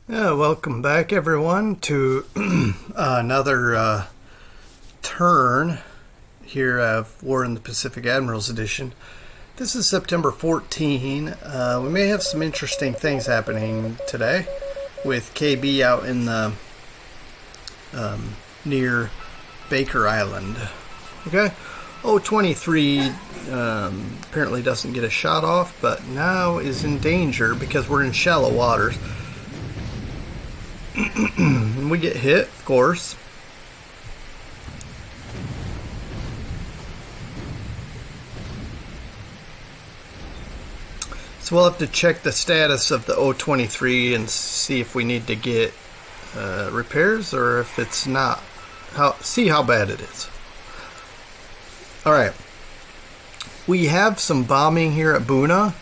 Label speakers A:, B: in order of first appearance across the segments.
A: Yeah, welcome back everyone to another turn here of War in the Pacific Admirals edition. This is September 14. We may have some interesting things happening today with KB out in the near Baker Island. Okay, 023 apparently doesn't get a shot off, but now is in danger because we're in shallow waters. We get hit, of course. So we'll have to check the status of the 023 and see if we need to get repairs or if it's not. See how bad it is. Alright. We have some bombing here at Buna,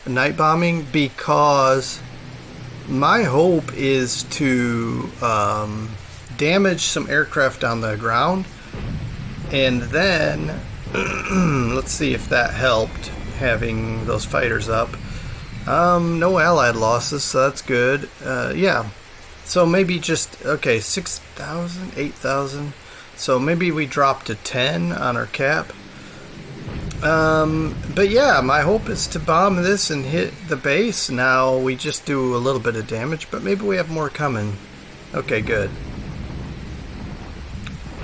A: night bombing, because my hope is to damage some aircraft on the ground, and then let's see if that helped, having those fighters up. No allied losses, so that's good. Yeah, so maybe just, okay, 6,000, 8,000, so maybe we drop to 10 on our cap. But yeah, my hope is to bomb this and hit the base. Now we just do a little bit of damage, but maybe we have more coming. Okay, good.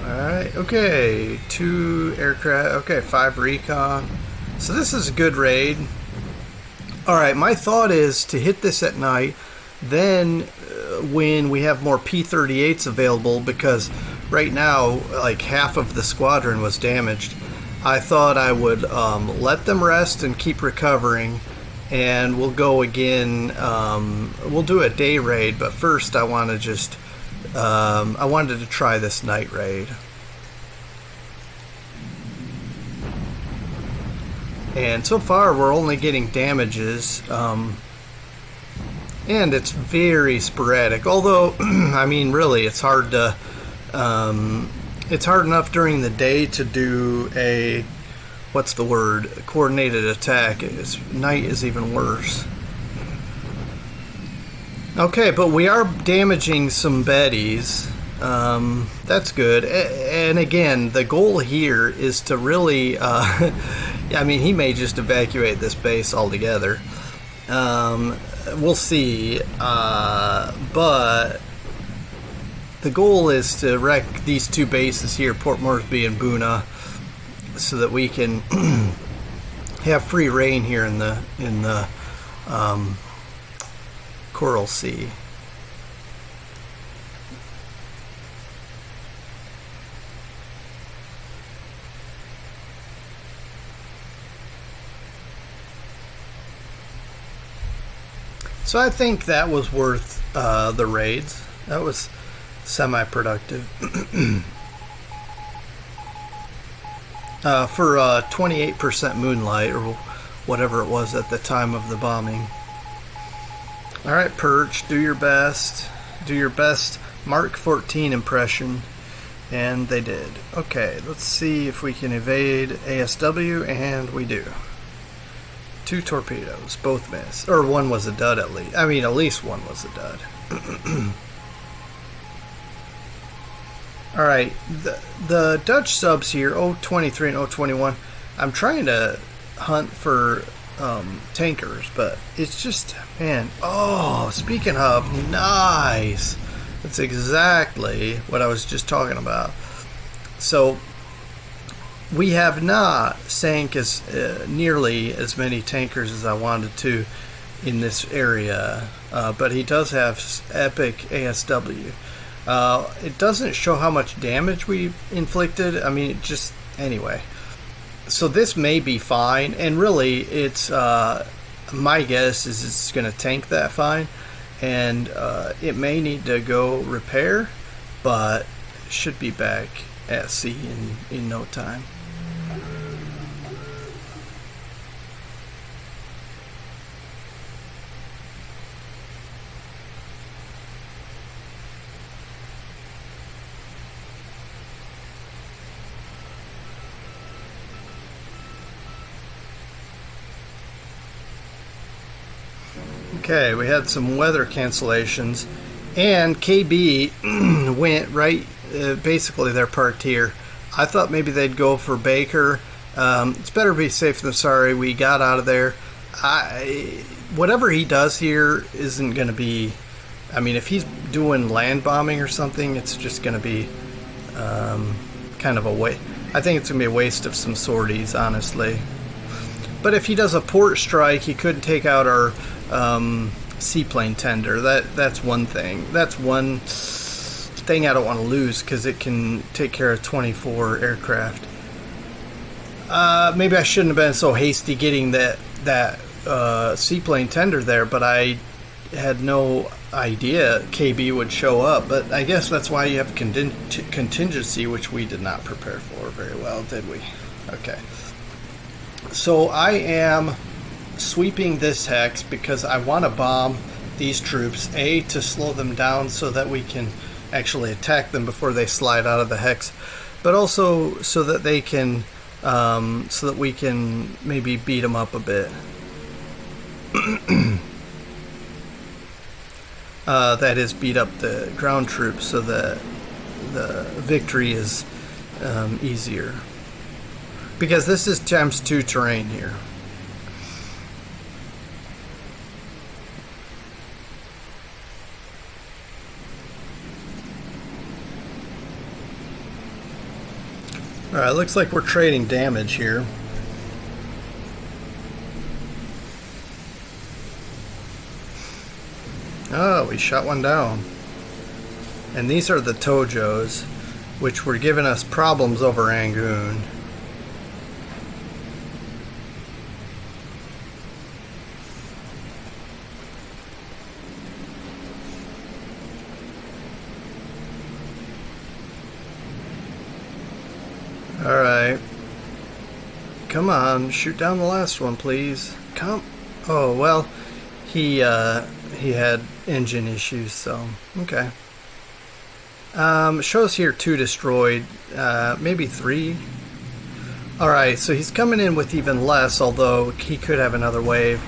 A: Alright, okay, 2 aircraft, okay, 5 recon. So this is a good raid. Alright, my thought is to hit this at night, then when we have more P-38s available, because right now, like, half of the squadron was damaged. I thought I would let them rest and keep recovering, and we'll go again. We'll do a day raid, but first I want to just I wanted to try this night raid. And so far we're only getting damages, and it's very sporadic. Although, I mean, really, it's hard to. It's hard enough during the day to do a, what's the word, coordinated attack. Night is even worse. Okay, but we are damaging some Bettys. That's good. And again, the goal here is to really, I mean, he may just evacuate this base altogether. We'll see. But the goal is to wreck these 2 bases here, Port Moresby and Buna, so that we can have free reign here in the Coral Sea. So I think that was worth the raids. That was semi-productive. For 28% moonlight, or whatever it was at the time of the bombing. Alright, Perch, do your best. Do your best Mark 14 impression. And they did. Okay, let's see if we can evade ASW, and we do. 2 torpedoes, both missed. Or one was a dud at least. I mean, at least one was a dud. Alright, the Dutch subs here, 023 and 021, I'm trying to hunt for tankers, but it's just, man, oh, speaking of, nice. That's exactly what I was just talking about. So, we have not sank as nearly as many tankers as I wanted to in this area, but he does have epic ASW. It doesn't show how much damage we inflicted. I mean, anyway. So this may be fine, and really, it's my guess is it's going to tank that fine, and it may need to go repair, but should be back at sea in no time. Okay, we had some weather cancellations, And KB went right, basically they're parked here. I thought maybe they'd go for Baker. It's better to be safe than sorry. We got out of there. Whatever he does here isn't going to be... I mean, if he's doing land bombing or something, it's just going to be kind of a waste. I think it's going to be a waste of some sorties, honestly. But if he does a port strike, he could take out our seaplane tender. That's one thing. That's one thing I don't want to lose, because it can take care of 24 aircraft. Maybe I shouldn't have been so hasty getting that seaplane tender there, but I had no idea KB would show up. But I guess that's why you have contingency, which we did not prepare for very well, did we? Okay. So I am sweeping this hex because I want to bomb these troops, A, to slow them down so that we can actually attack them before they slide out of the hex, but also so that they can so that we can maybe beat them up a bit. That is, beat up the ground troops so that the victory is easier, because this is ×2 terrain here. Alright, looks like we're trading damage here. Oh, we shot one down. And these are the Tojos, which were giving us problems over Rangoon. Alright. Come on, shoot down the last one, please. Come. Oh, well, he had engine issues, so, okay. Shows here 2 destroyed, maybe 3. Alright, so he's coming in with even less, although he could have another wave.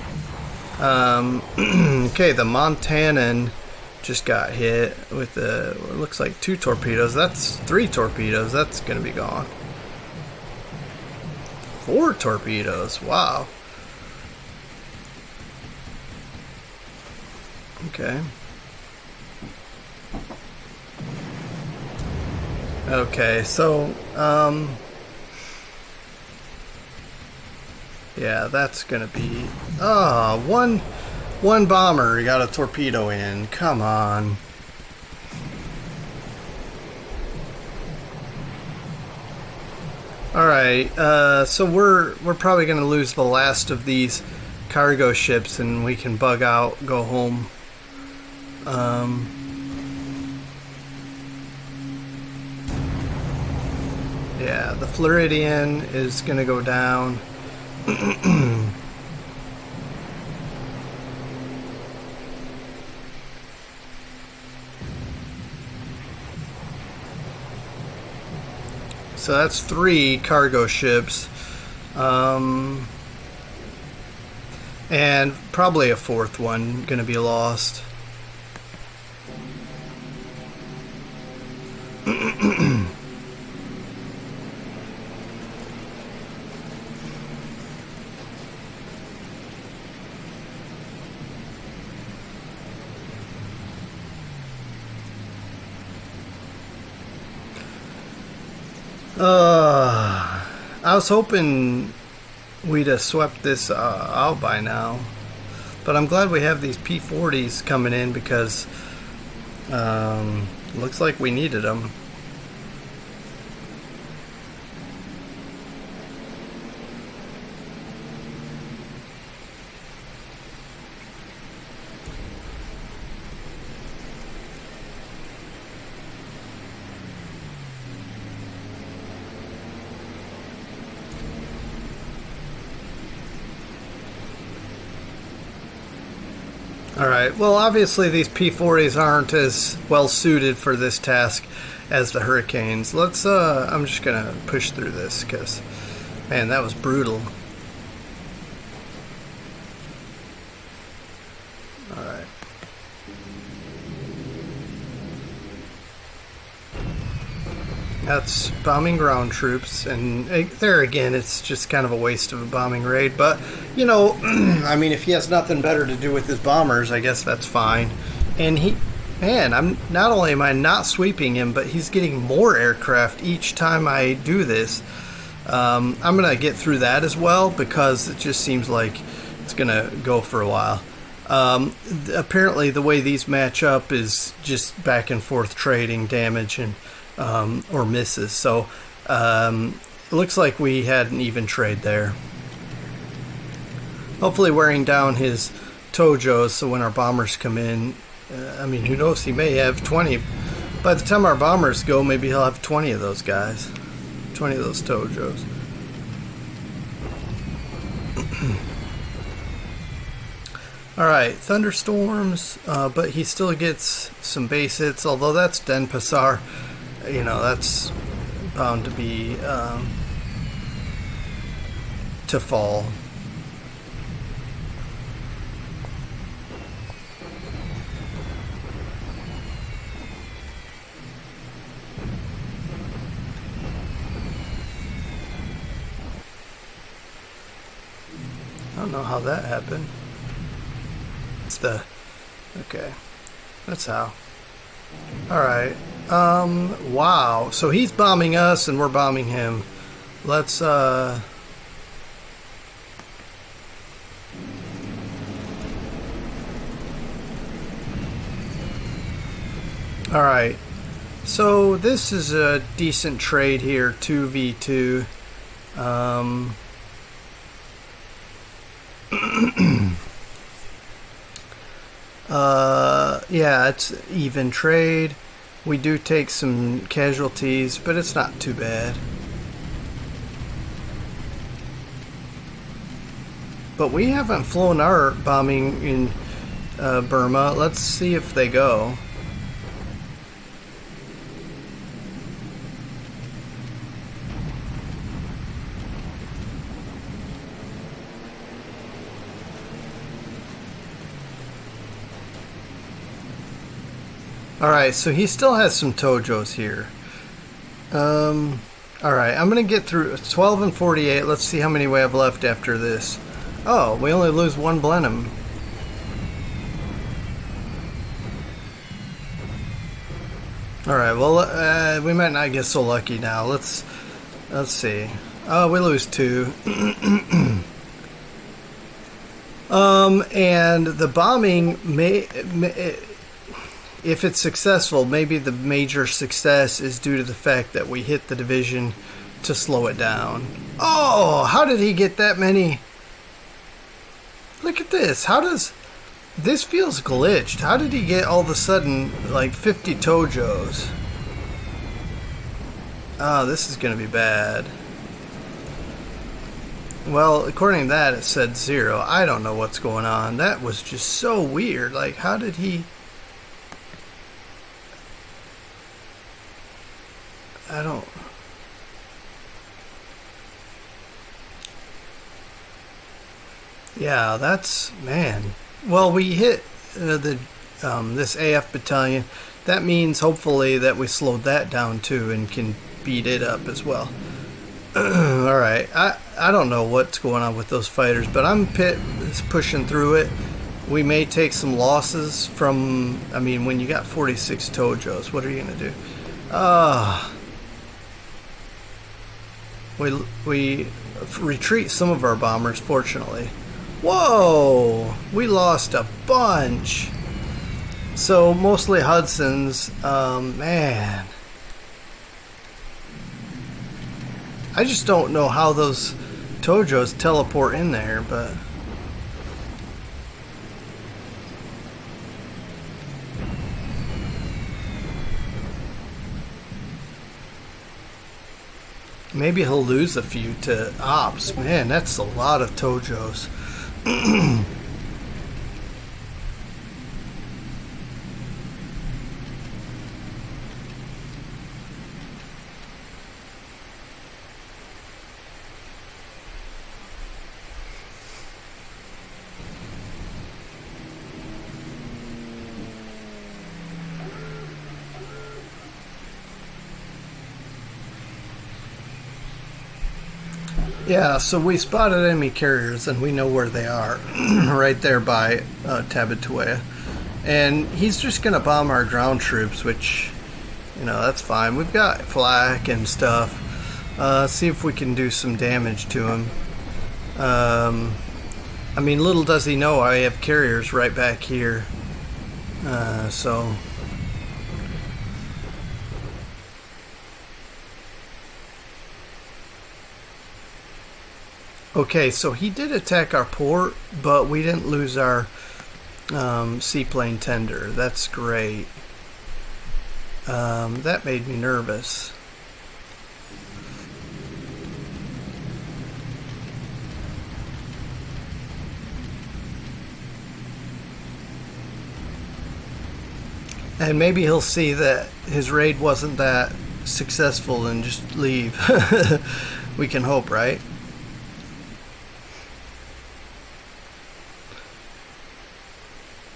A: Okay, the Montanan just got hit with it looks like 2 torpedoes. That's 3 torpedoes. That's going to be gone. 4 torpedoes. Wow. Okay. Okay, so, yeah, that's gonna be... Oh, one bomber got a torpedo in. Come on. Alright, so we're probably gonna lose the last of these cargo ships, and we can bug out, go home. Yeah, the Floridian is gonna go down. So that's 3 cargo ships. And probably a 4th one gonna be lost. I was hoping we'd have swept this out by now, but I'm glad we have these P-40s coming in, because looks like we needed them. Alright, well, obviously these P-40s aren't as well suited for this task as the Hurricanes. Let's, I'm just gonna push through this, because, man, that was brutal. Alright. That's bombing ground troops, and there again, it's just kind of a waste of a bombing raid. But, you know, I mean, if he has nothing better to do with his bombers, I guess that's fine. And I'm not only am I not sweeping him, but he's getting more aircraft each time I do this. I'm going to get through that as well, because it just seems like it's going to go for a while. Apparently, the way these match up is just back and forth trading damage and or misses. So it looks like we had an even trade there. Hopefully wearing down his Tojos so when our bombers come in, I mean, who knows, he may have 20. By the time our bombers go, maybe he'll have 20 of those guys. 20 of those Tojos. Alright, thunderstorms, but he still gets some base hits, although that's Denpasar. You know, that's bound to be to fall. I don't know how that happened. It's the... okay. That's how. Alright. Wow. So he's bombing us and we're bombing him. Let's, alright. So this is a decent trade here, 2v2. Yeah, it's even trade. We do take some casualties, but it's not too bad. But we haven't flown our bombing in Burma. Let's see if they go. Alright, so he still has some Tojos here. Alright, I'm going to get through 12 and 48. Let's see how many we have left after this. Oh, we only lose one Blenheim. Alright, well, we might not get so lucky now. Let's see. Oh, we lose 2. And the bombing may if it's successful, maybe the major success is due to the fact that we hit the division to slow it down. Oh, how did he get that many? Look at this. How does... this feels glitched. How did he get all of a sudden like 50 Tojos? Oh, this is going to be bad. Well, according to that, it said 0. I don't know what's going on. That was just so weird. Like, how did he... I don't... yeah, that's... man. Well, we hit this AF battalion. That means, hopefully, that we slowed that down, too, and can beat it up as well. Alright, I don't know what's going on with those fighters, but I'm pushing through it. We may take some losses from... I mean, when you got 46 Tojos, what are you going to do? We retreat some of our bombers, fortunately. Whoa! We lost a bunch. So, mostly Hudson's. Man. I just don't know how those Tojos teleport in there, but... maybe he'll lose a few to ops. Man, that's a lot of Tojos. Yeah, so we spotted enemy carriers and we know where they are. Right there by Tabitouea. And he's just going to bomb our ground troops, which, you know, that's fine. We've got flak and stuff. See if we can do some damage to him. I mean, little does he know I have carriers right back here. So... Okay, so he did attack our port, but we didn't lose our seaplane tender. That's great. That made me nervous. And maybe he'll see that his raid wasn't that successful and just leave. We can hope, right?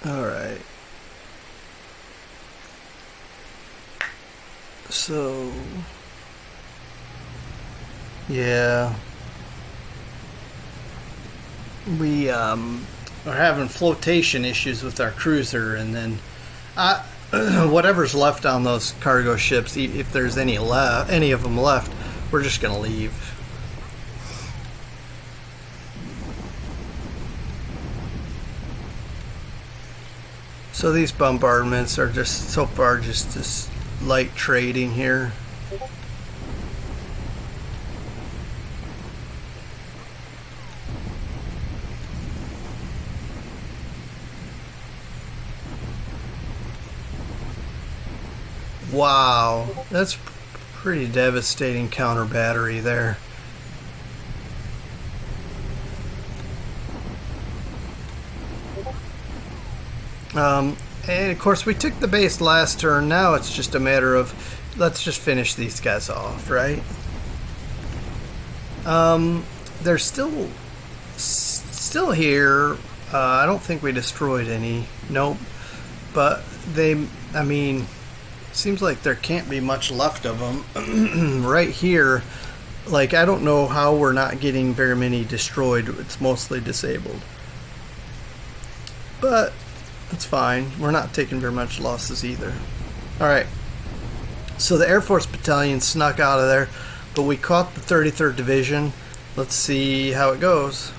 A: Alright. So... yeah. We are having flotation issues with our cruiser, and then whatever's left on those cargo ships, if there's any of them left, we're just going to leave. So these bombardments are just so far just this light trading here. Wow, that's pretty devastating counter battery there. And of course we took the base last turn. Now it's just a matter of let's just finish these guys off, right? They're still here. I don't think we destroyed any. Nope. But they, I mean, seems like there can't be much left of them. Right here, like, I don't know how we're not getting very many destroyed. It's mostly disabled. But it's fine. We're not taking very much losses either. Alright. So the Air Force Battalion snuck out of there, but we caught the 33rd Division. Let's see how it goes.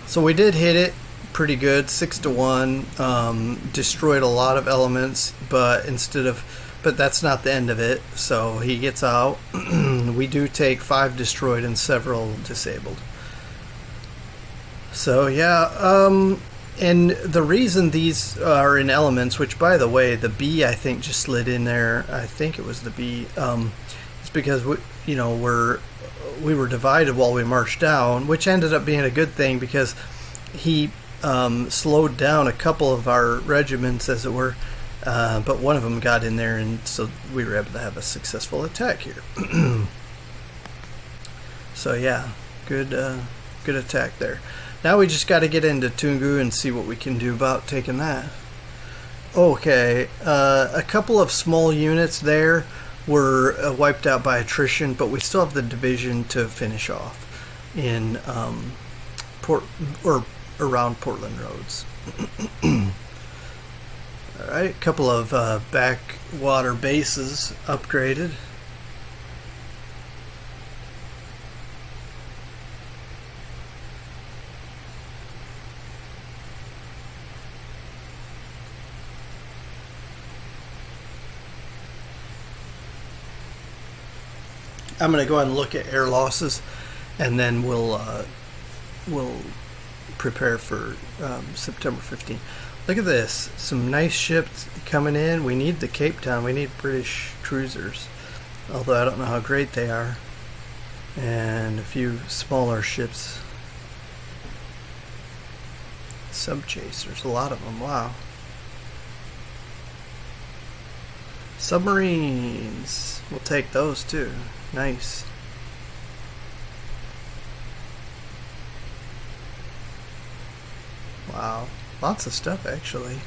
A: So we did hit it pretty good, 6-1. Destroyed a lot of elements, but that's not the end of it. So he gets out. We do take 5 destroyed and several disabled. So yeah, and the reason these are in elements, which by the way, the B I think just slid in there. I think it was the B. It's because we were divided while we marched down, which ended up being a good thing because he slowed down a couple of our regiments, as it were. But one of them got in there, and so we were able to have a successful attack here. So yeah, good attack there. Now we just got to get into Tungu and see what we can do about taking that. Okay, a couple of small units there were wiped out by attrition, but we still have the division to finish off in around Portland Roads. Alright, a couple of backwater bases upgraded. I'm going to go ahead and look at air losses, and then we'll prepare for September 15th. Look at this. Some nice ships coming in. We need the Cape Town. We need British cruisers, although I don't know how great they are. And a few smaller ships. Sub-chasers. A lot of them. Wow. Submarines. We'll take those too. Nice. Wow. Lots of stuff, actually.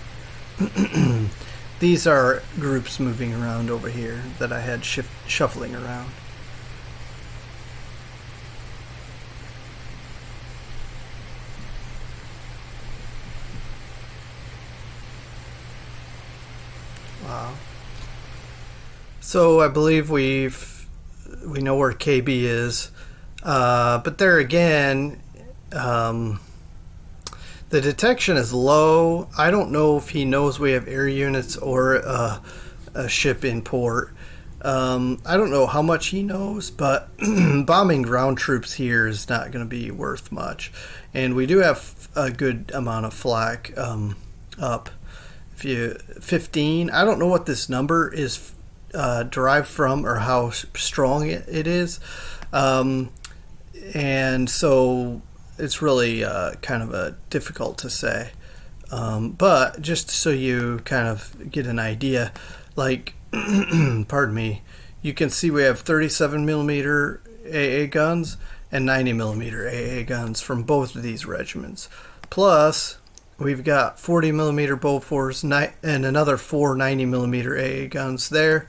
A: These are groups moving around over here that I had shuffling around. Wow. So I believe we know where KB is, but there again, the detection is low. I don't know if he knows we have air units or a ship in port. I don't know how much he knows, but bombing ground troops here is not going to be worth much. And we do have a good amount of flak up. 15. I don't know what this number is derived from or how strong it is. And so it's really kind of difficult to say. But just so you kind of get an idea, like, pardon me, you can see we have 37 millimeter AA guns and 90 millimeter AA guns from both of these regiments. Plus, we've got 40 millimeter Bofors and another 4 90 millimeter AA guns there.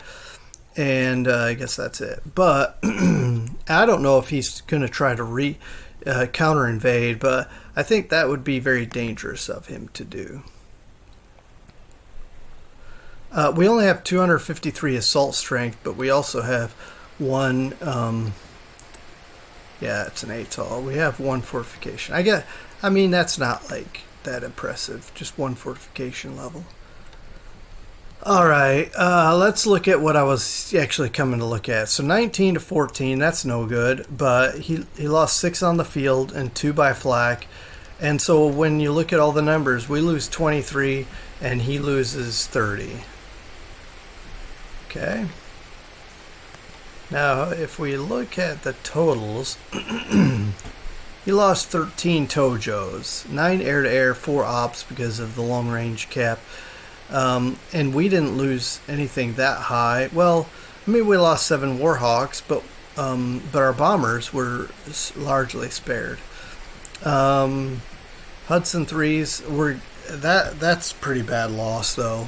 A: And I guess that's it. But I don't know if he's going to try to counter invade, but I think that would be very dangerous of him to do. We only have 253 assault strength, but we also have one. Yeah, it's an ATOL. We have one fortification. I mean, that's not like that impressive. Just one fortification level. All right, let's look at what I was actually coming to look at. So 19 to 14, that's no good, but he lost 6 on the field and 2 by flak. And so when you look at all the numbers, we lose 23 and he loses 30. Okay. Now, if we look at the totals, he lost 13 Tojos, 9 air-to-air, 4 ops because of the long-range cap. And we didn't lose anything that high. Well, I mean, we lost 7 Warhawks, but our bombers were largely spared. Hudson 3s that's pretty bad loss though.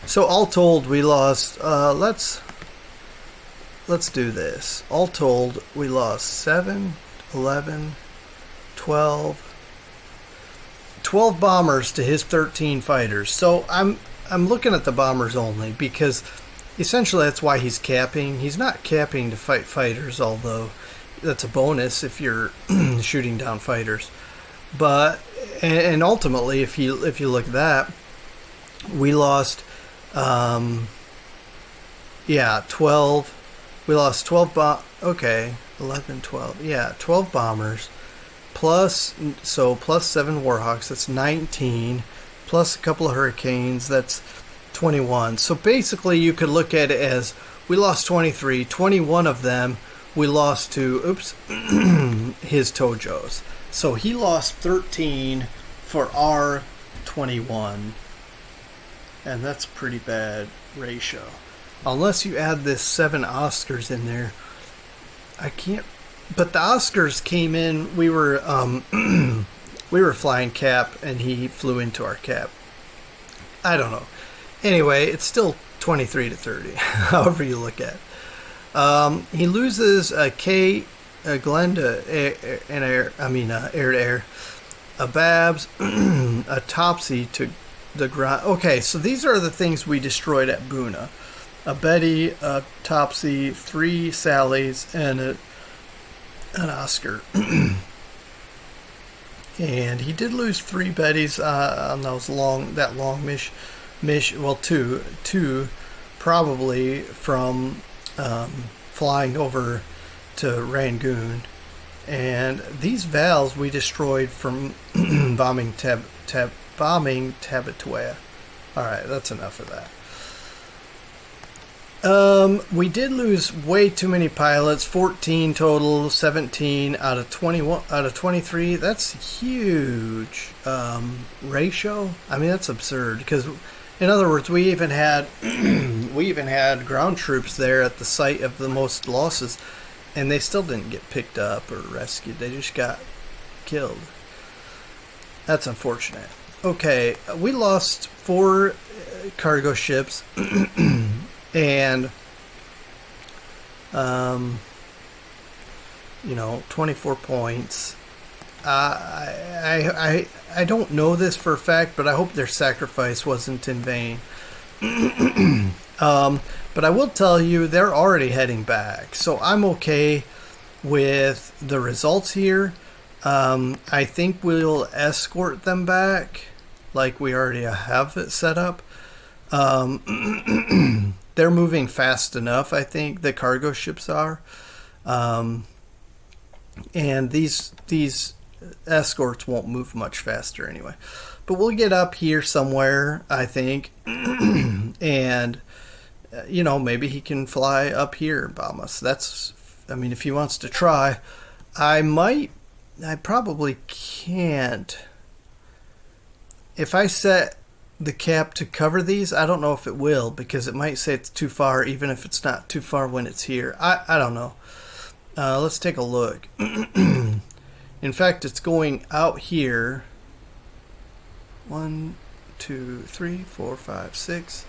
A: So all told, we lost. Let's do this. All told, we lost 7, 11, 12 bombers to his 13 fighters. So I'm looking at the bombers only because essentially that's why he's capping. He's not capping to fight fighters, although that's a bonus if you're shooting down fighters. But and ultimately, if you look at that, we lost 12. We lost 12 okay, 11, 12. Yeah, 12 bombers. Plus 7 Warhawks, that's 19, plus a couple of Hurricanes, that's 21. So basically you could look at it as we lost 23, 21 of them we lost to, his Tojos. So he lost 13 for our 21. And that's a pretty bad ratio. Unless you add this 7 Oscars in there, I can't. But the Oscars came in. We were flying cap, and he flew into our cap. I don't know. Anyway, it's still 23 to 30, however you look at it. He loses a Glen to air to air, a Babs, a Topsy to the ground. Okay, so these are the things we destroyed at Buna: a Betty, a Topsy, 3 Sallys, and an Oscar. And he did lose 3 Bettys on that long mission. Well, two probably from flying over to Rangoon. And these Vals we destroyed from bombing Tabatawa. Alright, that's enough of that. We did lose way too many pilots, 14 total, 17 out of 23. That's a huge ratio. I mean, that's absurd because, in other words, we even had ground troops there at the site of the most losses, and they still didn't get picked up or rescued. They just got killed. That's unfortunate. Okay, we lost 4 cargo ships. And 24 points. I don't know this for a fact, but I hope their sacrifice wasn't in vain. But I will tell you, they're already heading back, so I'm okay with the results here. I think we'll escort them back, like we already have it set up. They're moving fast enough, I think. The cargo ships are, and these escorts won't move much faster anyway. But we'll get up here somewhere, I think, and maybe he can fly up here and bomb us. I mean, if he wants to try, I probably can't. If I set the cap to cover these, I don't know if it will, because it might say it's too far, even if it's not too far when it's here. I don't know. Let's take a look. In fact, it's going out here. 1, 2, 3, 4, 5, 6.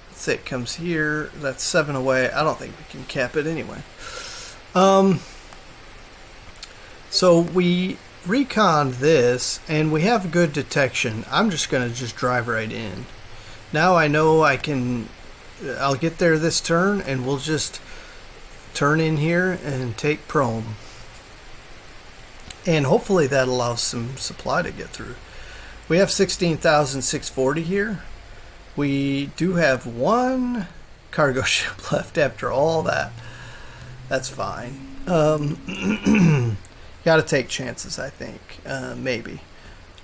A: Let's say it comes here. That's 7 away. I don't think we can cap it anyway. So we reconned this, and we have good detection. I'm just going to just drive right in. Now I know I'll get there this turn, and we'll just turn in here and take Prome. And hopefully that allows some supply to get through. We have 16,640 here. We do have one cargo ship left after all that. That's fine. Got to take chances, I think. Maybe.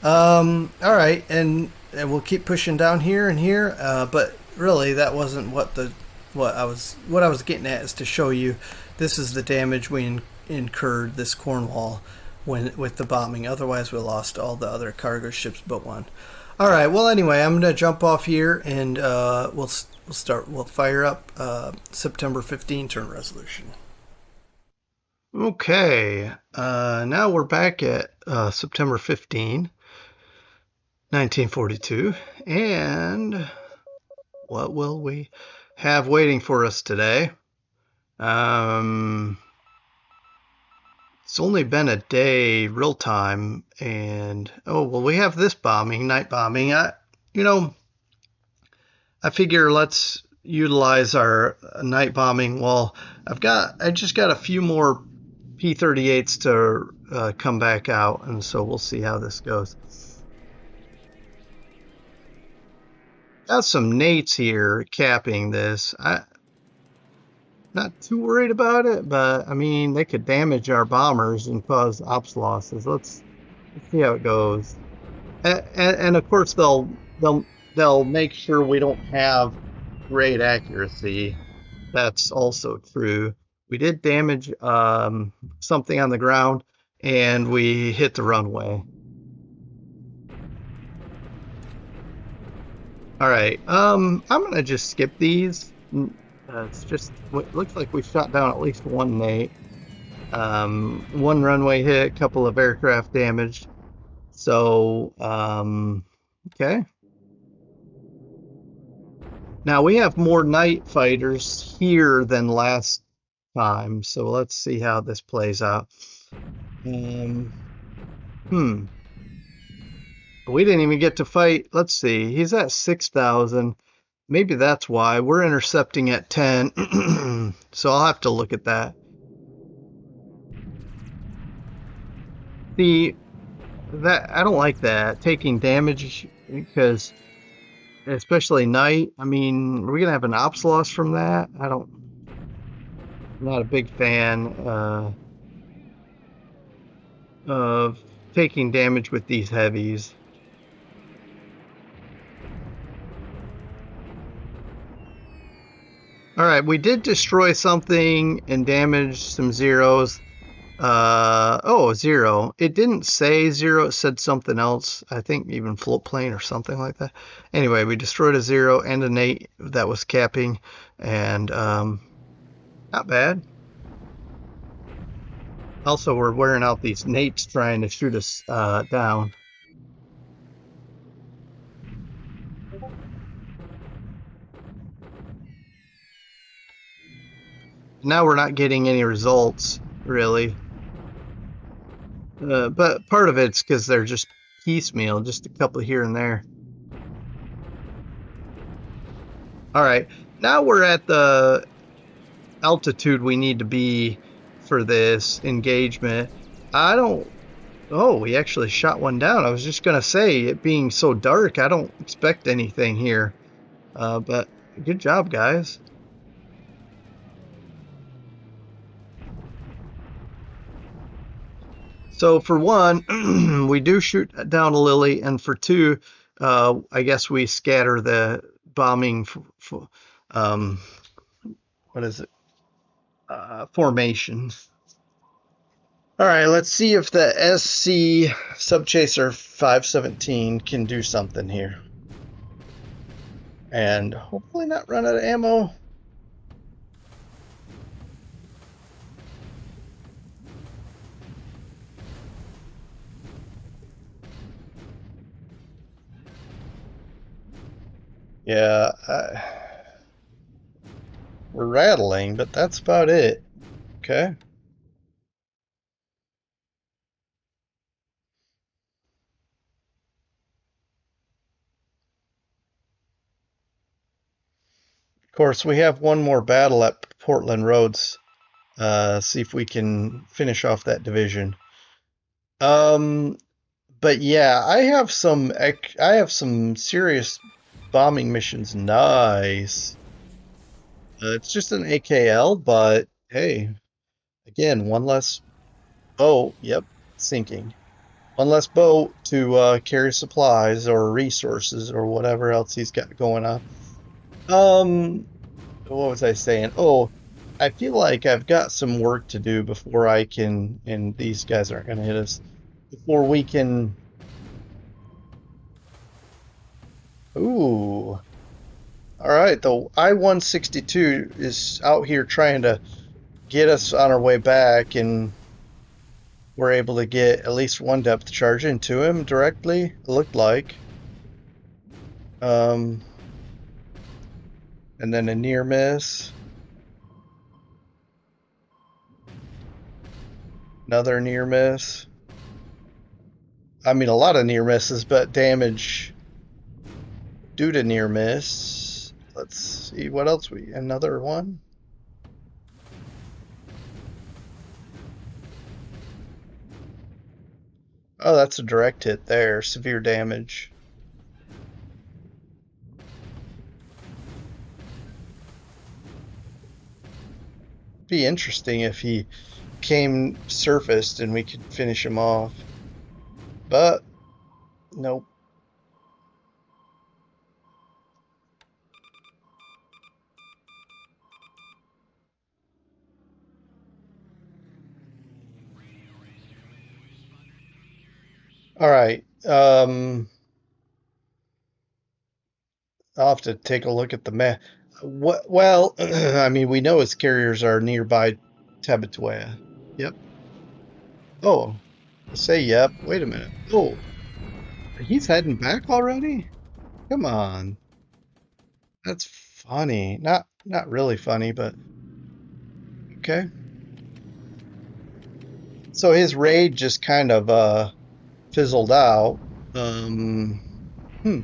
A: All right, and we'll keep pushing down here and here. But really, that wasn't what I was getting at. Is to show you this is the damage we incurred this Cornwall with the bombing. Otherwise, we lost all the other cargo ships but one. All right. Well, anyway, I'm gonna jump off here and we'll fire up September 15 turn resolution. Okay, now we're back at September 15, 1942, and what will we have waiting for us today? It's only been a day real time, and we have this bombing, night bombing. I figure let's utilize our night bombing. Well, I just got a few more P-38s to come back out, and so we'll see how this goes. Got some Nates here capping this. Not too worried about it, but I mean they could damage our bombers and cause ops losses. Let's see how it goes. And of course they'll make sure we don't have great accuracy. That's also true. We did damage something on the ground, and we hit the runway. All right, I'm gonna just skip these. It looks like we shot down at least one Nate. One runway hit, a couple of aircraft damaged. So, okay. Now we have more night fighters here than last time, so let's see how this plays out. We didn't even get to fight. Let's see. He's at 6,000. Maybe that's why. We're intercepting at 10. So I'll have to look at that. I don't like that. Taking damage, because especially night. I mean, are we going to have an ops loss from that? I'm not a big fan of taking damage with these heavies. All right, we did destroy something and damage some zeros. 0. It didn't say 0, it said something else. I think even float plane or something like that. Anyway, we destroyed a 0 and an 8 that was capping, and not bad. Also, we're wearing out these Nates trying to shoot us down. Now we're not getting any results, really. But part of it's because they're just piecemeal, just a couple here and there. All right, now we're at the altitude we need to be for this engagement. I don't. Oh, we actually shot one down. I was just gonna say, it being so dark, I don't expect anything here. But good job, guys. So for one, we do shoot down a Lily, and for two, I guess we scatter the bombing. Um, what is it? Formation. All right, let's see if the SC Subchaser 517 can do something here, and hopefully not run out of ammo. Yeah, we're rattling, but that's about it. Okay. Of course, we have one more battle at Portland Roads. See if we can finish off that division. Um, but yeah, I have some serious bombing missions. Nice. It's just an AKL, but hey, again, one less boat. Yep, sinking. One less boat to carry supplies or resources or whatever else he's got going on. Um, what was I saying? Oh, I feel like I've got some work to do before I can, and these guys aren't going to hit us, before we can. Ooh. All right, the I-162 is out here trying to get us on our way back, and we're able to get at least one depth charge into him directly, it looked like. Um, and then a near miss. Another near miss. I mean, a lot of near misses, but damage due to near miss. Let's see what else another one. Oh, that's a direct hit there. Severe damage. Be interesting if he came surfaced and we could finish him off. But nope. All right. I'll have to take a look at the map. What? Well, I mean, we know his carriers are nearby Tabatoya. Yep. Oh, say yep. Wait a minute. Oh, he's heading back already? Come on. That's funny. Not really funny, but okay. So his raid just kind of fizzled out. Um, hmm.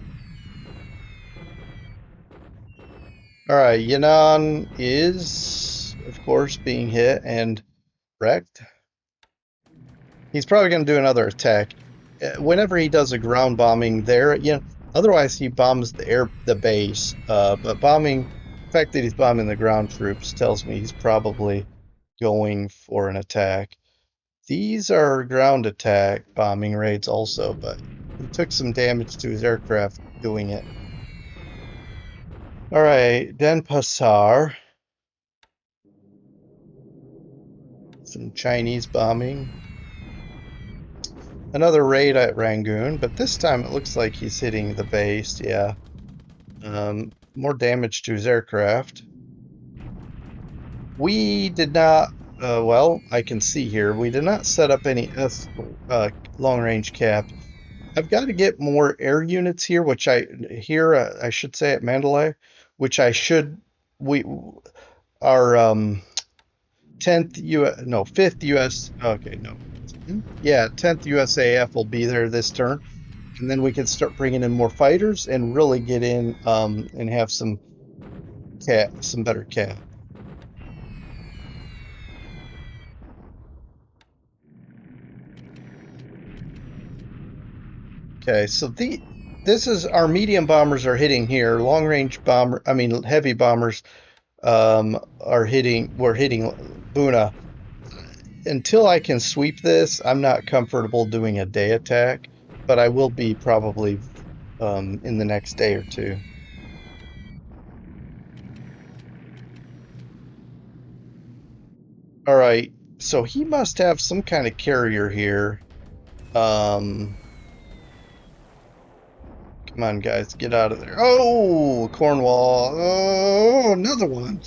A: All right, Yenan is, of course, being hit and wrecked. He's probably going to do another attack. Whenever he does a ground bombing there, otherwise he bombs the base. But the fact that he's bombing the ground troops tells me he's probably going for an attack. These are ground attack bombing raids also, but he took some damage to his aircraft doing it. All right, Denpasar. Some Chinese bombing. Another raid at Rangoon, but this time it looks like he's hitting the base, yeah. More damage to his aircraft. We did not, well, I can see here, we did not set up any long-range cap. I've got to get more air units here, which I should say at Mandalay, which our 10th US, no, 5th US, okay, no. Yeah, 10th USAF will be there this turn. And then we can start bringing in more fighters and really get in and have some
B: cat, some better cat. Okay, so the this is our medium bombers are hitting here. Long range bomber, I mean heavy bombers are hitting. We're hitting Buna. Until I can sweep this, I'm not comfortable doing a day attack, but I will be probably in the next day or two. All right, so he must have some kind of carrier here. Um, Come on, guys, get out of there. Oh, Cornwall. Oh, another one.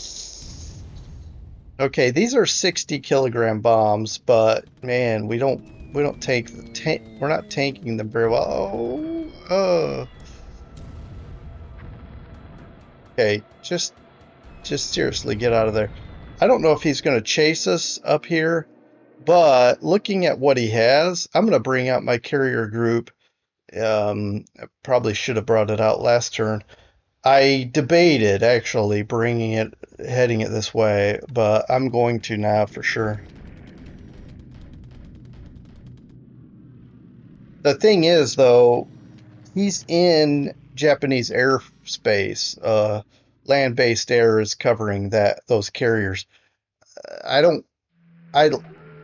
B: Okay, these are 60 kilogram bombs, but man, we don't take the tank. We're not tanking them very well. Okay, just seriously get out of there. I don't know if he's going to chase us up here, but looking at what he has, I'm going to bring out my carrier group. I probably should have brought it out last turn. I debated actually heading it this way, but I'm going to now for sure. The thing is, though, he's in Japanese airspace. Land-based air is covering those carriers. I don't. I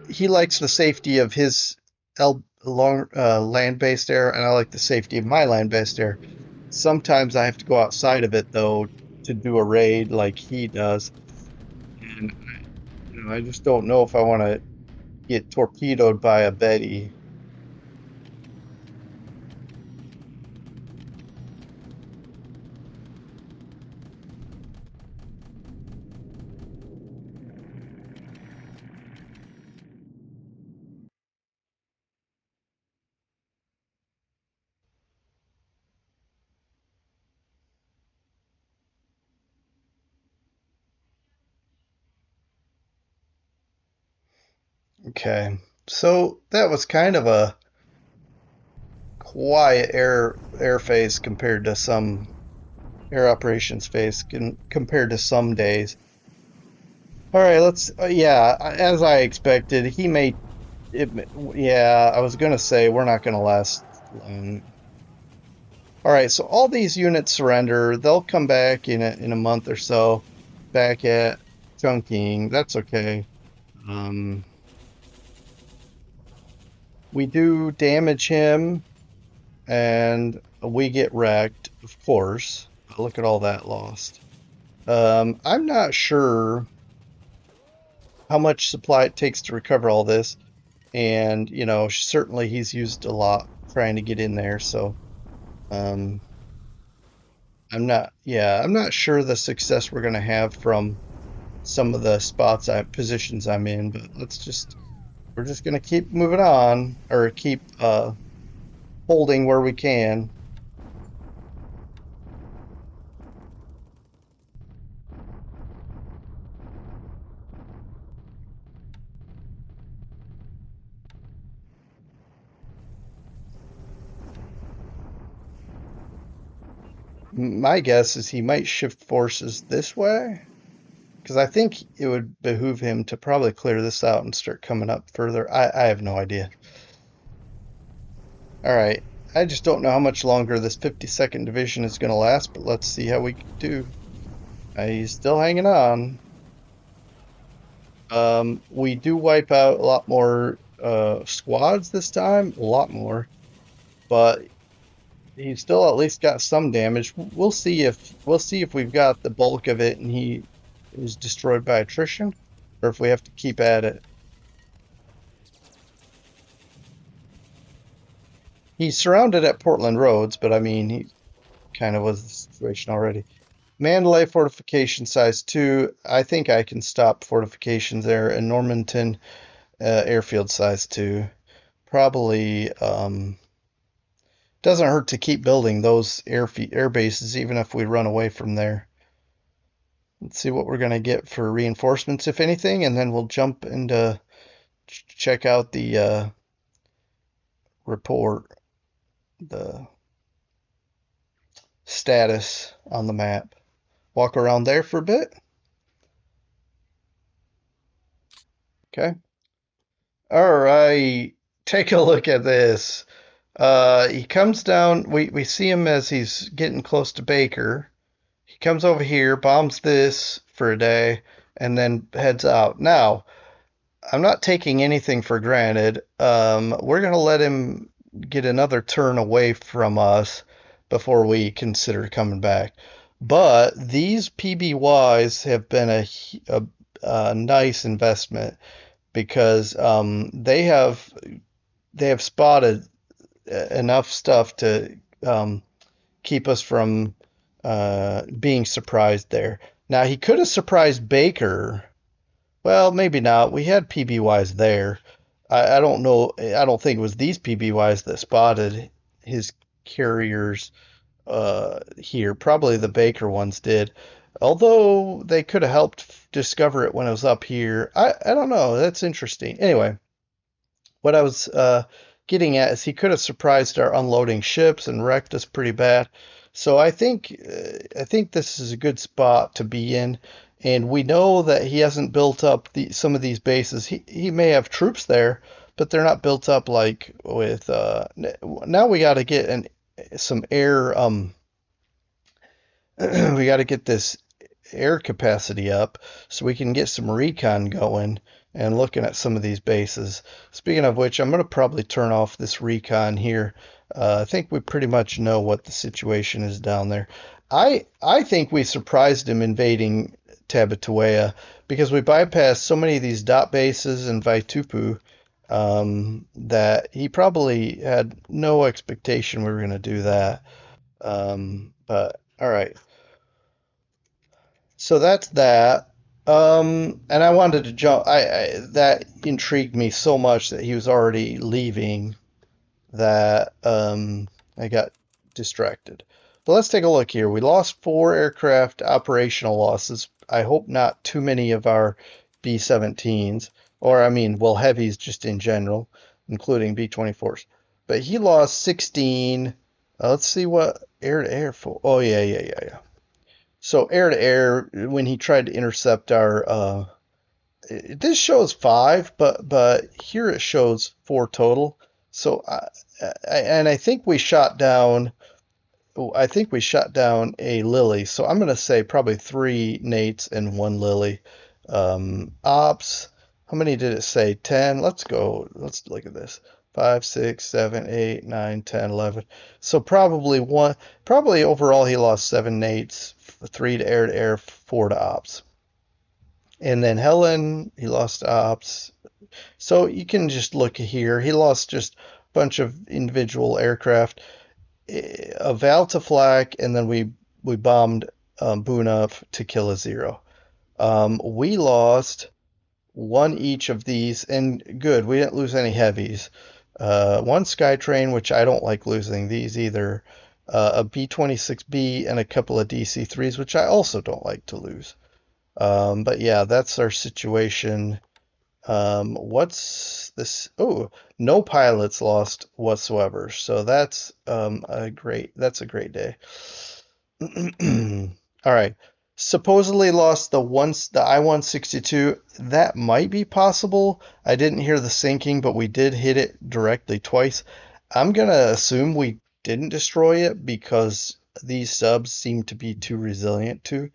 B: He likes the safety of his land-based air, and I like the safety of my land-based air. Sometimes I have to go outside of it though to do a raid like he does, and I just don't know if I want to get torpedoed by a Betty. Okay, so that was kind of a quiet air phase compared to some air operations phase compared to some days. All right, let's. Yeah, as I expected, he may. It, yeah, I was gonna say we're not gonna last long. All right, so all these units surrender. They'll come back in a month or so, back at chunking. That's okay. Um, we do damage him, and we get wrecked, of course. But look at all that lost. I'm not sure how much supply it takes to recover all this, and certainly he's used a lot trying to get in there. So um, I'm not sure the success we're gonna have from some of the positions I'm in, but we're just gonna keep moving on or keep holding where we can. My guess is he might shift forces this way because I think it would behoove him to probably clear this out and start coming up further. I have no idea. All right. I just don't know how much longer this 52nd Division is going to last, but let's see how we do. He's still hanging on. We do wipe out a lot more squads this time, a lot more, but he's still at least got some damage. We'll see if we've got the bulk of it and he is destroyed by attrition, or if we have to keep at it. He's surrounded at Portland Roads, but I mean he kind of was the situation already. Mandalay fortification size 2. I think I can stop fortifications there, and Normanton airfield size 2. Probably doesn't hurt to keep building those air bases, even if we run away from there. Let's see what we're going to get for reinforcements, if anything, and then we'll jump into check out the report, the status on the map. walk around there for a bit. Okay. All right. Take a look at this. He comes down. We see him as he's getting close to Baker. He comes over here, bombs this for a day, and then heads out. Now, I'm not taking anything for granted. We're going to let him get another turn away from us before we consider coming back. But these PBYs have been a nice investment because they have spotted enough stuff to keep us from being surprised there. Now he could have surprised Baker. Well, maybe not. We had PBYs there. I don't know. I don't think it was these PBYs that spotted his carriers here. Probably the Baker ones did. Although they could have helped discover it when it was up here. I don't know. That's interesting. Anyway, what I was getting at is he could have surprised our unloading ships and wrecked us pretty bad. So I think this is a good spot to be in, and we know that he hasn't built up some of these bases. He may have troops there, but they're not built up like with. Now we got to get some air. We got to get this air capacity up so we can get some recon going and looking at some of these bases. Speaking of which, I'm going to probably turn off this recon here. I think we pretty much know what the situation is down there. I think we surprised him invading Tabataea because we bypassed so many of these dot bases in Vaitupu that he probably had no expectation we were going to do that. But all right. So that's that. And I wanted to jump. I that intrigued me so much that he was already leaving that I got distracted. But let's take a look here. We lost 4 aircraft operational losses. I hope not too many of our B-17s, or I mean, well, heavies just in general, including B-24s. But he lost 16. Let's see what air to air for. Oh yeah, yeah, yeah, yeah. So air to air, when he tried to intercept our, this shows 5, but here it shows 4 total. So and I think we shot down. I think we shot down a Lily. So I'm gonna say probably 3 Nates and 1 Lily. Ops. How many did it say? 10. Let's go. Let's look at this. 5, 6, 7, 8, 9, 10, 11. So probably one. Probably overall he lost 7 Nates, 3 to air, 4 to ops. And then Helen, he lost ops. So you can just look here. He lost just a bunch of individual aircraft, a Val to flak, and then we bombed Boone to kill a 0. We lost 1 each of these, and good, we didn't lose any heavies. 1 Skytrain, which I don't like losing these either. A B-26B and a couple of DC-3s, which I also don't like to lose. But yeah, that's our situation. What's this? Oh, no pilots lost whatsoever. So that's a great day. All right. Supposedly lost the I-162. That might be possible. I didn't hear the sinking, but we did hit it directly twice. I'm gonna assume we didn't destroy it because these subs seem to be too resilient to.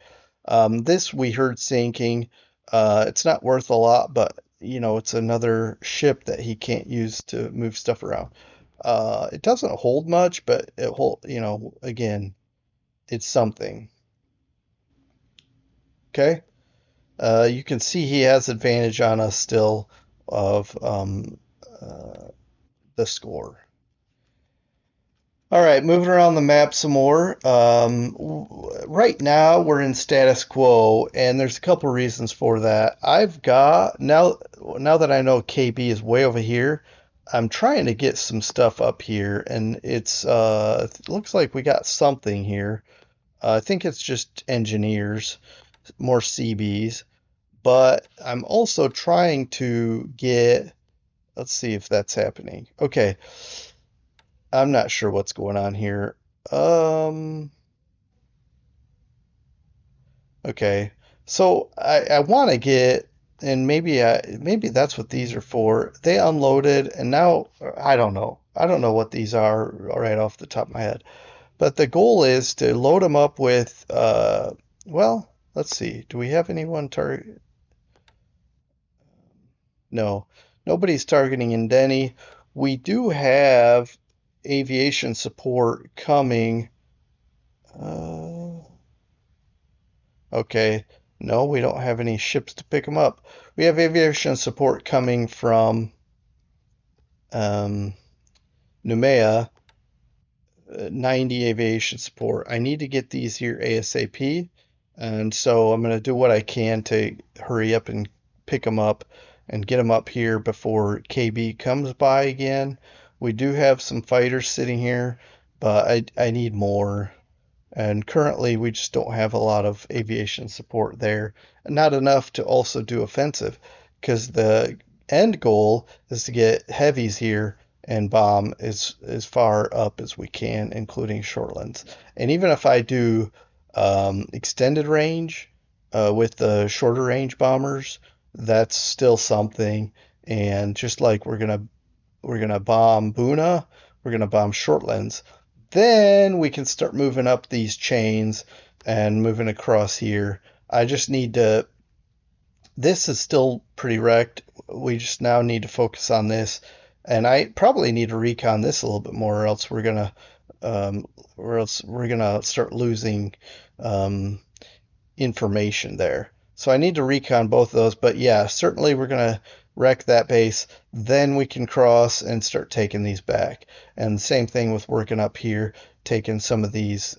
B: This we heard sinking. It's not worth a lot, but it's another ship that he can't use to move stuff around. It doesn't hold much, but again, it's something. Okay. You can see he has advantage on us still of uh, the score. All right, moving around the map some more. Right now we're in status quo, and there's a couple reasons for that. I've got now that I know KB is way over here, I'm trying to get some stuff up here, and it looks like we got something here. I think it's just engineers, more CBs, but I'm also trying to get. Let's see if that's happening. Okay, I'm not sure what's going on here. Um, Okay. So I want to get, and maybe that's what these are for. They unloaded, and now I don't know. I don't know what these are right off the top of my head. But the goal is to load them up with, well, let's see. Do we have anyone target? No, nobody's targeting Indeni. We do have aviation support coming. Uh, okay. No, we don't have any ships to pick them up. We have aviation support coming from um, Numea, 90 aviation support. I need to get these here ASAP, and so I'm going to do what I can to hurry up and pick them up and get them up here before KB comes by again. We do have some fighters sitting here, but I need more. And currently, we just don't have a lot of aviation support there, and not enough to also do offensive, because the end goal is to get heavies here and bomb as far up as we can, including shortlands. And even if I do extended range with the shorter range bombers, that's still something. And just like we're gonna bomb Buna, we're gonna bomb shortlands. Then we can start moving up these chains and moving across here. I just need to. This is still pretty wrecked. We just now need to focus on this, and I probably need to recon this a little bit more, um, or else we're gonna start losing um, information there. So I need to recon both of those. But yeah, certainly we're going to wreck that base. Then we can cross and start taking these back. And same thing with working up here, taking some of these.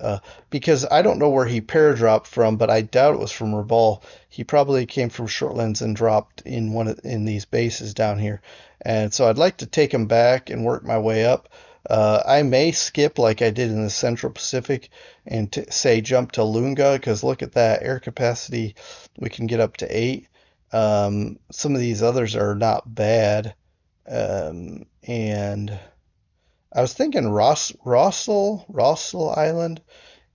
B: Because I don't know where he paradropped from, but I doubt it was from Raval. He probably came from Shortlands and dropped in these bases down here. And so I'd like to take him back and work my way up. I may skip like I did in the Central Pacific and say jump to Lunga because look at that air capacity. We can get up to 8. Some of these others are not bad. And I was thinking Rossel Island.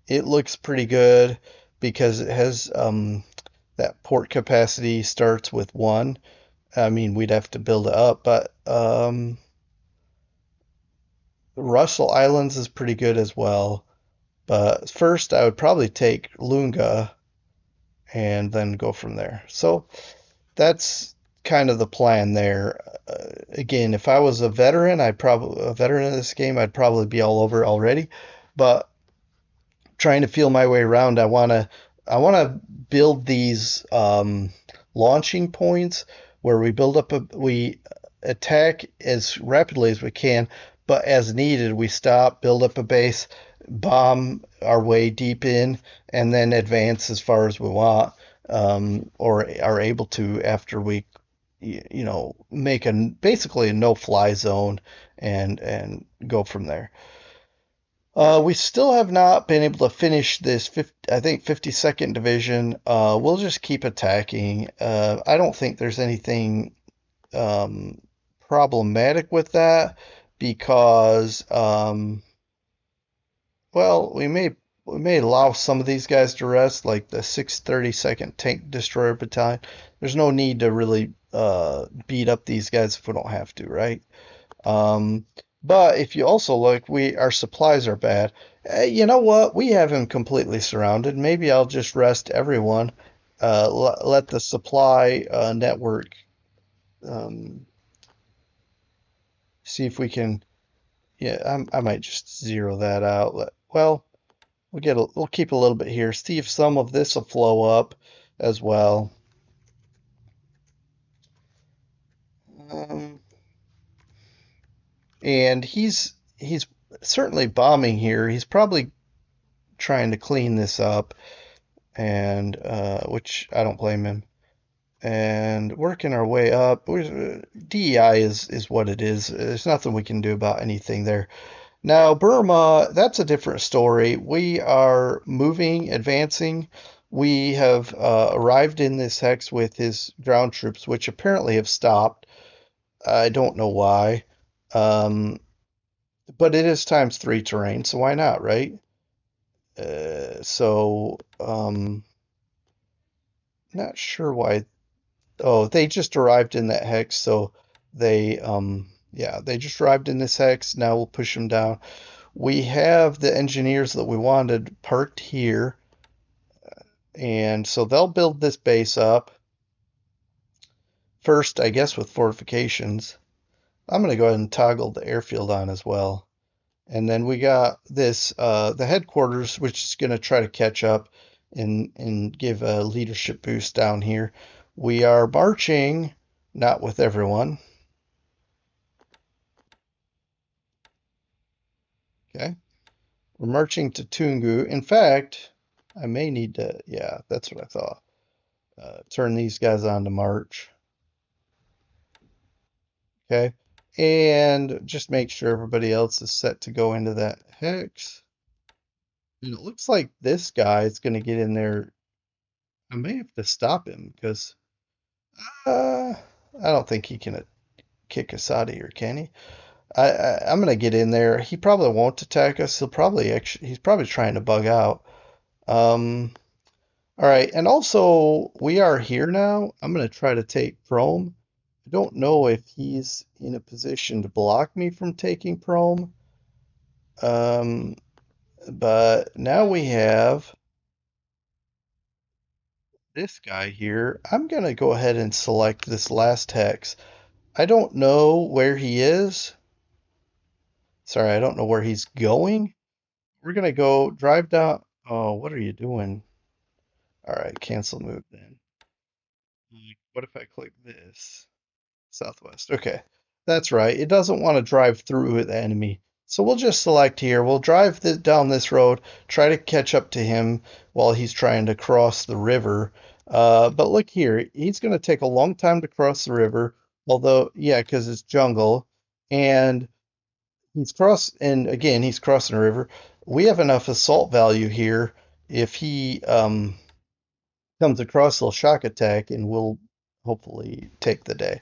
B: It looks pretty good because it has that port capacity starts with 1. I mean, we'd have to build it up, but Russell Islands is pretty good as well. But first, I would probably take Lunga and then go from there. So that's kind of the plan there. Again, if I was a veteran of this game, I'd probably be all over already. But trying to feel my way around, I want to build these launching points where we attack as rapidly as we can, but as needed, we stop, build up a base, bomb our way deep in, and then advance as far as we want, or are able to after we, make basically a no-fly zone and go from there. We still have not been able to finish this, 50, I think, 52nd Division. We'll just keep attacking. I don't think there's anything um, problematic with that because, well, we may allow some of these guys to rest, like the 632nd Tank Destroyer Battalion. There's no need to really beat up these guys if we don't have to, right? Um, but if you also look, our supplies are bad. You know what? We have him completely surrounded. Maybe I'll just rest everyone. Let the supply network um, see if we can. Yeah, I might just zero that out. Well, we'll keep a little bit here. See if some of this will flow up as well. Um, and he's certainly bombing here. He's probably trying to clean this up, and which I don't blame him. And working our way up, DEI is what it is. There's nothing we can do about anything there. Now, Burma, that's a different story. We are moving, advancing. We have arrived in this hex with his ground troops, which apparently have stopped. I don't know why. Um, but it is times 3 terrain, so why not, right? So, not sure why. Oh, they just arrived in that hex, so yeah, they just arrived in this hex. Now we'll push them down. We have the engineers that we wanted parked here, and so they'll build this base up first, I guess, with fortifications. I'm gonna go ahead and toggle the airfield on as well. And then we got this the headquarters, which is gonna try to catch up and give a leadership boost down here. We are marching, not with everyone. Okay. We're marching to Tungu. In fact, I may need to, yeah, that's what I thought. Turn these guys on to march. Okay. And just make sure everybody else is set to go into that hex. And it looks like this guy is going to get in there. I may have to stop him because uh, I don't think he can kick us out of here, can he? I'm going to get in there. He probably won't attack us. He's probably trying to bug out. Um, All right, and also we are here now. I'm gonna try to take Chrome. I don't know if he's in a position to block me from taking Chrome. Um, but now we have this guy here. I'm gonna go ahead and select this last hex. I don't know where he is. Sorry, I don't know where he's going. We're gonna go drive down. Oh, what are you doing? All right, cancel move then. What if I click this? Southwest. Okay. That's right. It doesn't want to drive through the enemy. So we'll just select here. We'll drive down this road, try to catch up to him while he's trying to cross the river. But look here, he's going to take a long time to cross the river. Although, yeah, because it's jungle. And and again, he's crossing a river. We have enough assault value here. If he comes across, he'll shock attack and we'll hopefully take the day.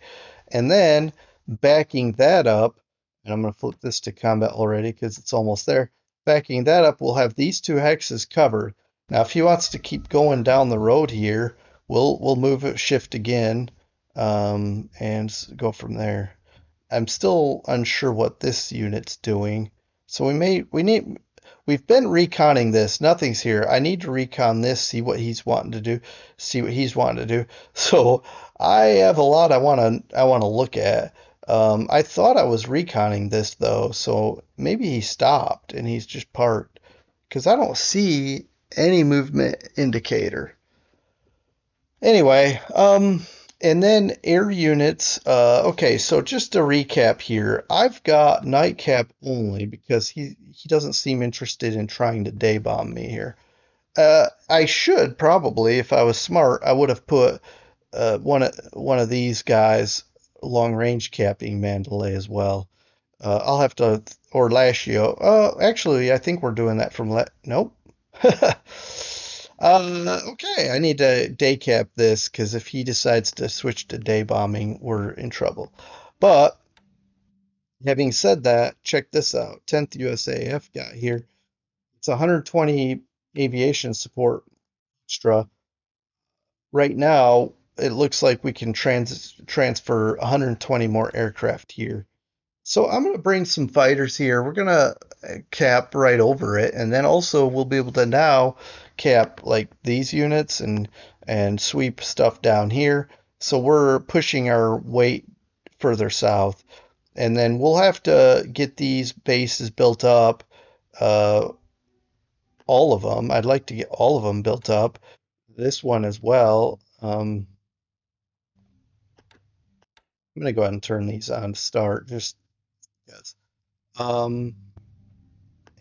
B: And then backing that up, and I'm going to flip this to combat already because it's almost there. Backing that up, we'll have these two hexes covered. Now, if he wants to keep going down the road here, we'll move it, shift again, and go from there. I'm still unsure what this unit's doing. So we've been reconning this. Nothing's here. I need to recon this, see what he's wanting to do, see what he's wanting to do. So I have a lot I want to look at. I thought I was reconning this though, so maybe he stopped and he's just parked because I don't see any movement indicator. Anyway, and then air units. Okay, so just to recap here, I've got Nightcap only because he doesn't seem interested in trying to day bomb me here. I should probably, if I was smart, I would have put one of these guys long range capping Mandalay as well. I'll have to or Lashio. Actually, I think we're doing that from nope. Okay, I need to day cap this because if he decides to switch to day bombing, we're in trouble. But having said that, check this out. 10th USAF got here. It's 120 aviation support extra. Right now, it looks like we can transfer 120 more aircraft here. So I'm going to bring some fighters here. We're going to cap right over it, and then also we'll be able to now cap like these units and sweep stuff down here. So we're pushing our weight further south, and then we'll have to get these bases built up, uh, all of them. I'd like to get all of them built up. This one as well. I'm going to go ahead and turn these on to start, just because. Um,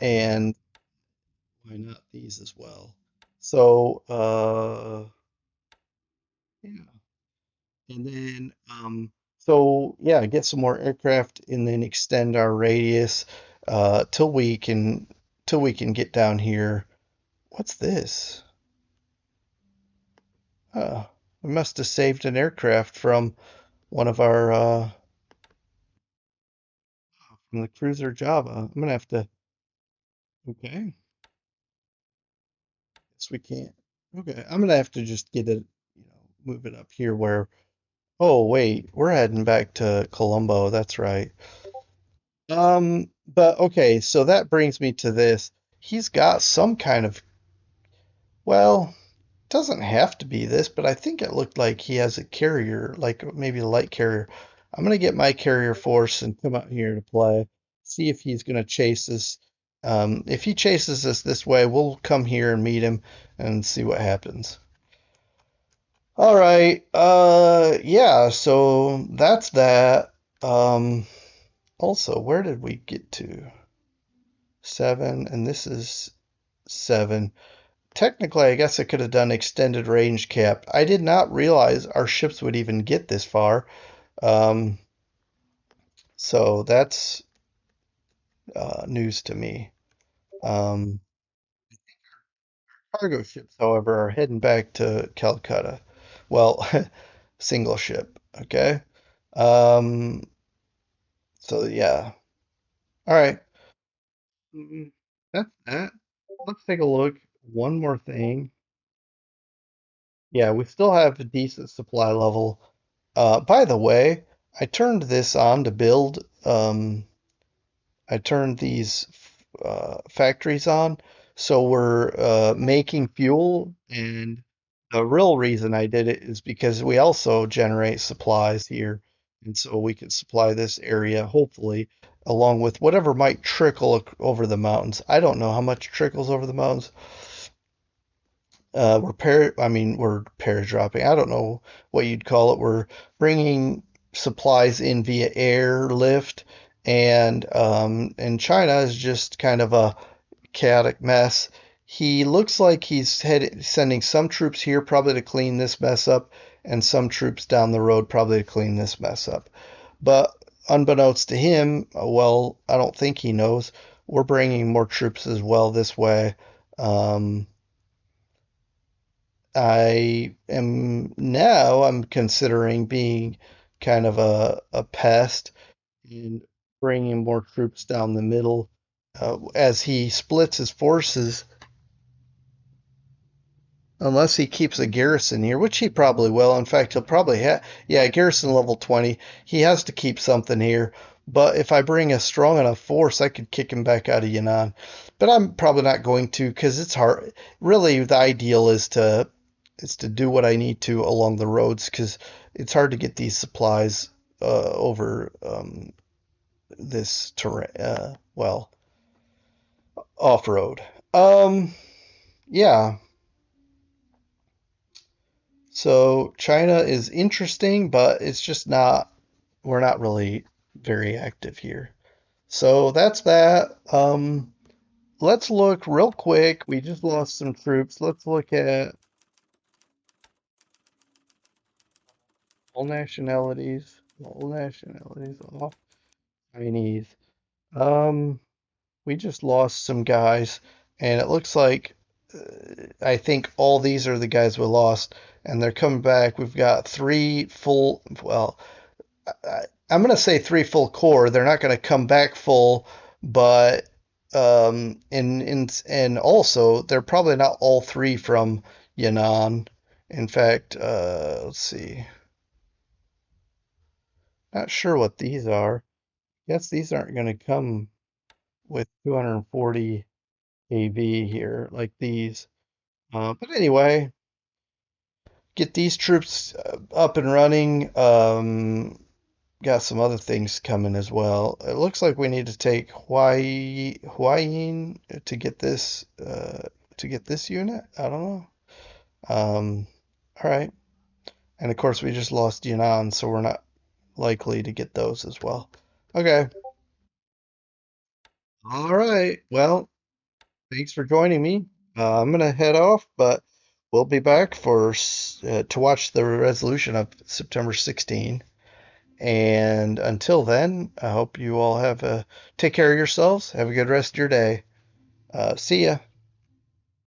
B: and why not these as well? So, yeah. And then, so yeah, get some more aircraft and then extend our radius till we can get down here. What's this? We must have saved an aircraft from one of our from the cruiser Java. I'm gonna have to. Okay, guess we can't. Okay, I'm gonna have to just get it. move it up here where, oh wait, we're heading back to Colombo. That's right. But okay, so that brings me to this. He's got some kind of, well, doesn't have to be this, but I think it looked like he has a carrier, like maybe a light carrier. I'm gonna get my carrier force and come out here to play. See if he's gonna chase us. If he chases us this way, we'll come here and meet him and see what happens. All right. Yeah, so that's that. Um, Also, where did we get to? Seven, and this is seven. Technically, I guess I could have done extended range cap. I did not realize our ships would even get this far. Um, so that's news to me. Um, Cargo ships, however, are heading back to Calcutta. Well, single ship. Okay. Um, so yeah. All right. That's that. Let's take a look. One more thing. Yeah, we still have a decent supply level. By the way, I turned this on to build. I turned these factories on, so we're making fuel. And the real reason I did it is because we also generate supplies here, and so we can supply this area, hopefully, along with whatever might trickle over the mountains. I don't know how much trickles over the mountains. I mean, we're paradropping. I don't know what you'd call it. We're bringing supplies in via airlift, and China is just kind of a chaotic mess. He looks like sending some troops here probably to clean this mess up, and some troops down the road probably to clean this mess up. But unbeknownst to him, well, I don't think he knows. We're bringing more troops as well this way. Um, I'm considering being kind of a pest and bringing more troops down the middle as he splits his forces. Unless he keeps a garrison here, which he probably will. In fact, he'll probably have, yeah, garrison level 20. He has to keep something here. But if I bring a strong enough force, I could kick him back out of Yenan. But I'm probably not going to because it's hard. Really, the ideal is to do what I need to along the roads because it's hard to get these supplies over this terrain. Well, off road. Yeah. So China is interesting, but it's just not, we're not really very active here. So that's that. Let's look real quick. We just lost some troops. Let's look at all nationalities. All nationalities off. Chinese. Um, we just lost some guys, and it looks like I think all these are the guys we lost, and they're coming back. We've got three full, well, I'm going to say three full core. They're not going to come back full, but and also they're probably not all three from Yenan. In fact, let's see. Not sure what these are. Guess these aren't going to come with 240 AV here like these. But anyway, get these troops up and running. Got some other things coming as well. It looks like we need to take Huayin to get this unit. I don't know. All right. And of course we just lost Yenan, so we're not likely to get those as well. Okay. All right. Well, thanks for joining me. I'm gonna head off, but we'll be back to watch the resolution of September 16. And until then, I hope you all take care of yourselves. Have a good rest of your day. See ya.